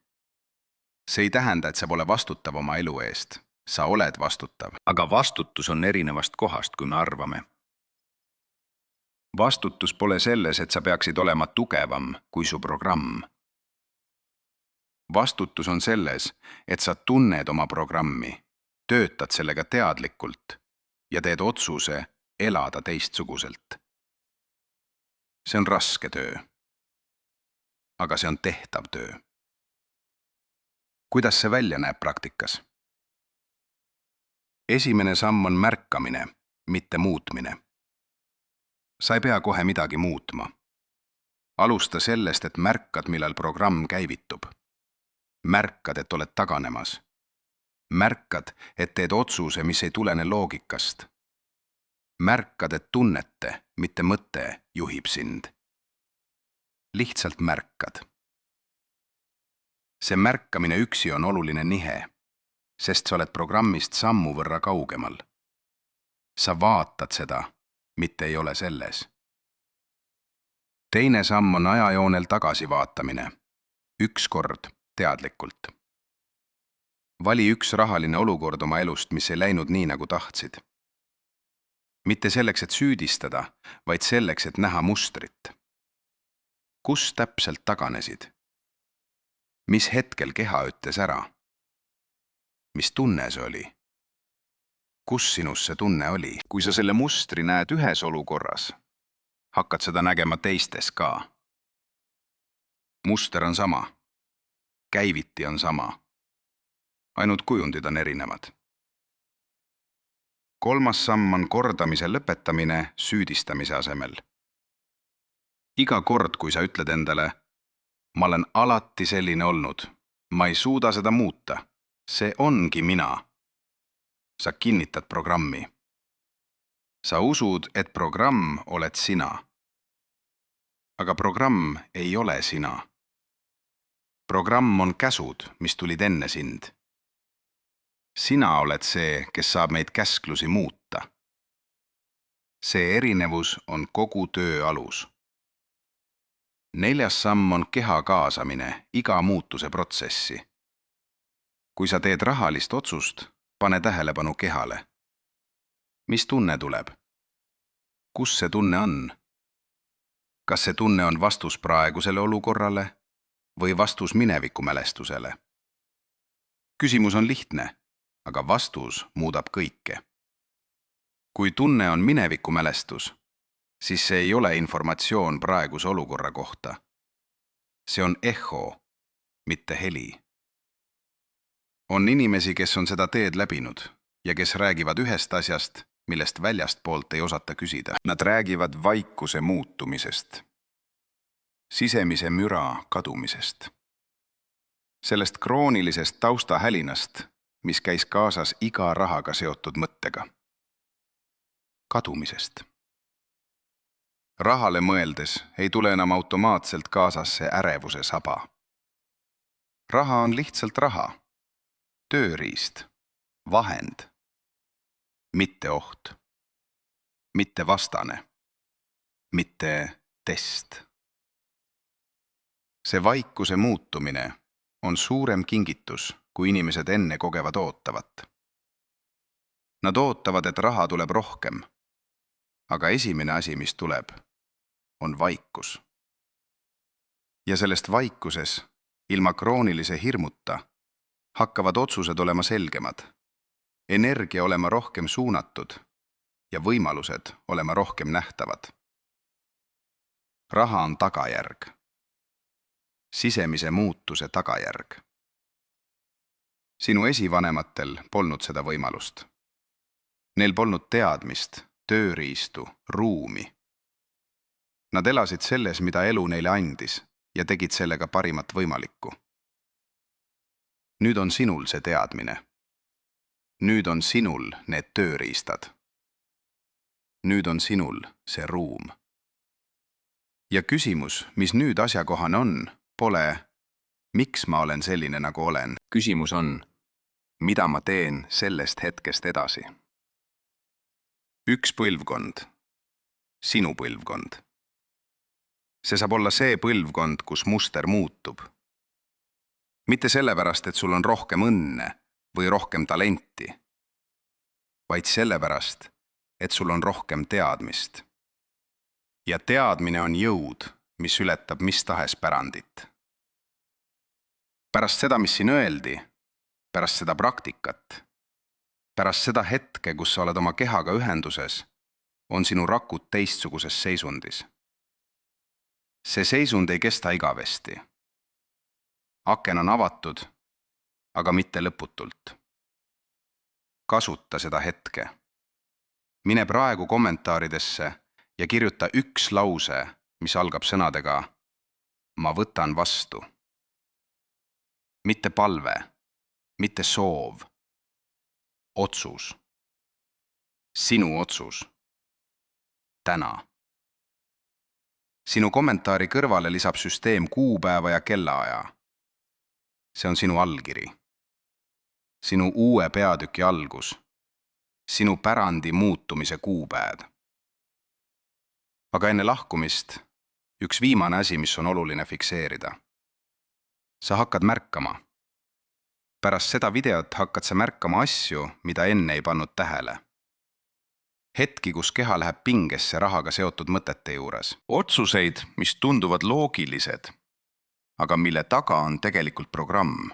See ei tähenda, et sa pole vastutav oma elu eest. Sa oled vastutav. Aga vastutus on erinevast kohast, kui me arvame. Vastutus pole selles, et sa peaksid olema tugevam kui su programm. Vastutus on selles, et sa tunned oma programmi, töötad sellega teadlikult ja teed otsuse elada teistsuguselt. See on raske töö. Aga see on tehtav töö. Kuidas see välja näeb praktikas? Esimene samm on märkamine, mitte muutmine. Sa ei pea kohe midagi muutma. Alusta sellest, et märkad, millal programm käivitub. Märkad, et oled taganemas. Märkad, et teed otsuse, mis ei tulene loogikast. Märkad, et tunnete, mitte mõte juhib sind. Lihtsalt märkad. See märkamine üksi on oluline nihe, sest sa oled programmist sammu võrra kaugemal. Sa vaatad seda, mitte ei ole selles. teine samm on ajajoonel tagasivaatamine. Üks kord teadlikult. Vali üks rahaline olukord oma elust, mis ei läinud nii, nagu tahtsid. Mitte selleks, et süüdistada, vaid selleks, et näha mustrit. Kus täpselt taganesid? Mis hetkel keha ütles ära? Mis tunne see oli? Kus sinus see tunne oli? Kui sa selle mustri näed ühes olukorras, hakkad seda nägema teistes ka. Muster on sama. Käiviti on sama. Ainult kujundid on erinevad. Kolmas samm on kordamise lõpetamine süüdistamise asemel. Iga kord, kui sa ütled endale, ma olen alati selline olnud, ma ei suuda seda muuta, see ongi mina. Sa kinnitad programmi. Sa usud, et programm oled sina. Aga programm ei ole sina. Programm on käsud, mis tulid enne sind. Sina oled see, kes saab meid käsklusi muuta. See erinevus on kogu töö alus. Neljas samm on keha kaasamine iga muutuse protsessi. Kui sa teed rahalist otsust, pane tähelepanu kehale. Mis tunne tuleb? Kus see tunne on? Kas see tunne on vastus praegusele olukorrale või vastus minevikumälestusele? Küsimus on lihtne, aga vastus muudab kõike. Kui tunne on minevikumälestus, siis see ei ole informatsioon praeguse olukorra kohta. See on eho, mitte heli. On inimesi, kes on seda teed läbinud ja kes räägivad ühest asjast, millest väljastpoolt ei osata küsida. Nad räägivad vaikuse muutumisest, sisemise müra kadumisest, sellest kroonilisest taustahälinast, mis käis kaasas iga rahaga seotud mõttega. Kadumisest. Rahale mõeldes ei tule enam automaatselt kaasasse ärevuse saba. Raha on lihtsalt raha, tööriist, vahend, mitte oht, mitte vastane, mitte test. See vaikuse muutumine on suurem kingitus, kui inimesed enne kogevad ootavat. Nad ootavad, et raha tuleb rohkem, aga esimene asi, mis tuleb, on vaikus. Ja sellest vaikuses, ilma kroonilise hirmuta, hakkavad otsused olema selgemad, energia olema rohkem suunatud ja võimalused olema rohkem nähtavad. Raha on tagajärg. Sisemise muutuse tagajärg. Sinu esivanematel polnud seda võimalust. Neil polnud teadmist, tööriistu, ruumi. Nad elasid selles, mida elu neile andis ja tegid sellega parimat võimalikku. Nüüd on sinul see teadmine. Nüüd on sinul need tööriistad. Nüüd on sinul see ruum. Ja küsimus, mis nüüd asjakohane on, pole, miks ma olen selline, nagu olen. Küsimus on, mida ma teen sellest hetkest edasi. Üks põlvkond. Sinu põlvkond. See saab olla see põlvkond, kus muster muutub. Mitte sellepärast, et sul on rohkem õnne või rohkem talenti, vaid sellepärast, et sul on rohkem teadmist. Ja teadmine on jõud, mis ületab mis tahes pärandit. Pärast seda, mis siin öeldi, pärast seda praktikat, pärast seda hetke, kus sa oled oma kehaga ühenduses, on sinu rakud teistsuguses seisundis. See seisund ei kesta igavesti. Aken on avatud, aga mitte lõputult. Kasuta seda hetke. Mine praegu kommentaaridesse ja kirjuta üks lause, mis algab sõnadega ma võtan vastu. Mitte palve, mitte soov. Otsus. Sinu otsus. Täna. Sinu kommentaari kõrvale lisab süsteem kuupäeva ja kellaaja. See on sinu allkiri. Sinu uue peatüki algus. Sinu pärandi muutumise kuupäev. Aga enne lahkumist üks viimane asi, mis on oluline fikseerida. Sa hakkad märkama. Pärast seda videot hakkad sa märkama asju, mida enne ei pannud tähele. Hetki, kus keha läheb pingesse rahaga seotud mõtete juures. Otsuseid, mis tunduvad loogilised, aga mille taga on tegelikult programm.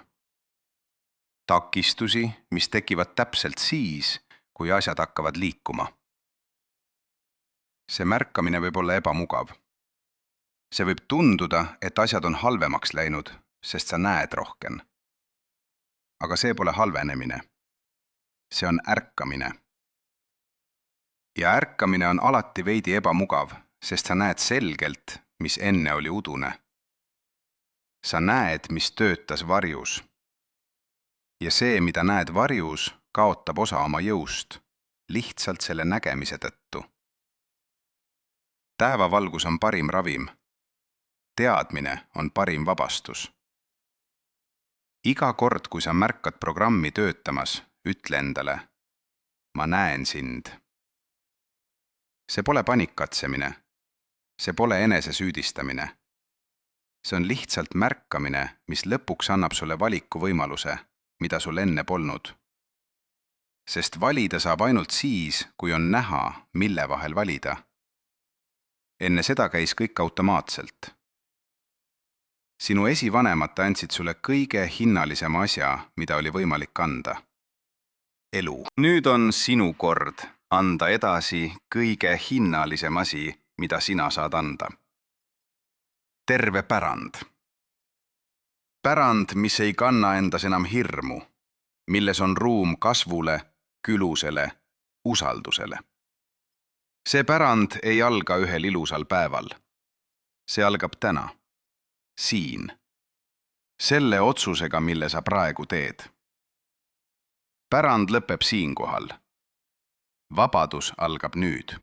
Takistusi, mis tekivad täpselt siis, kui asjad hakkavad liikuma. See märkamine võib olla ebamugav. See võib tunduda, et asjad on halvemaks läinud, sest sa näed rohkem. Aga see pole halvenemine. See on ärkamine. Ja ärkamine on alati veidi ebamugav, sest sa näed selgelt, mis enne oli udune. Sa näed, mis töötas varjus. Ja see, mida näed varjus, kaotab osa oma jõust, lihtsalt selle nägemise tõttu. Päevavalgus on parim ravim. Teadmine on parim vabastus. Iga kord, kui sa märkad programmi töötamas, ütle endale, ma näen sind. See pole panikkatsemine. See pole enese süüdistamine. See on lihtsalt märkamine, mis lõpuks annab sulle valikuvõimaluse, mida sul enne polnud. Sest valida saab ainult siis, kui on näha, mille vahel valida. Enne seda käis kõik automaatselt. Sinu esivanemad andsid sulle kõige hinnalisema asja, mida oli võimalik anda. Elu. Nüüd on sinu kord anda edasi kõige hinnalisem asi, mida sina saad anda. Terve pärand. Pärand, mis ei kanna endas enam hirmu, milles on ruum kasvule, külusele, usaldusele. See pärand ei alga ühel ilusal päeval. See algab täna. Siin. Selle otsusega, mille sa praegu teed. Pärand lõpeb siinkohal. Vabadus algab nüüd.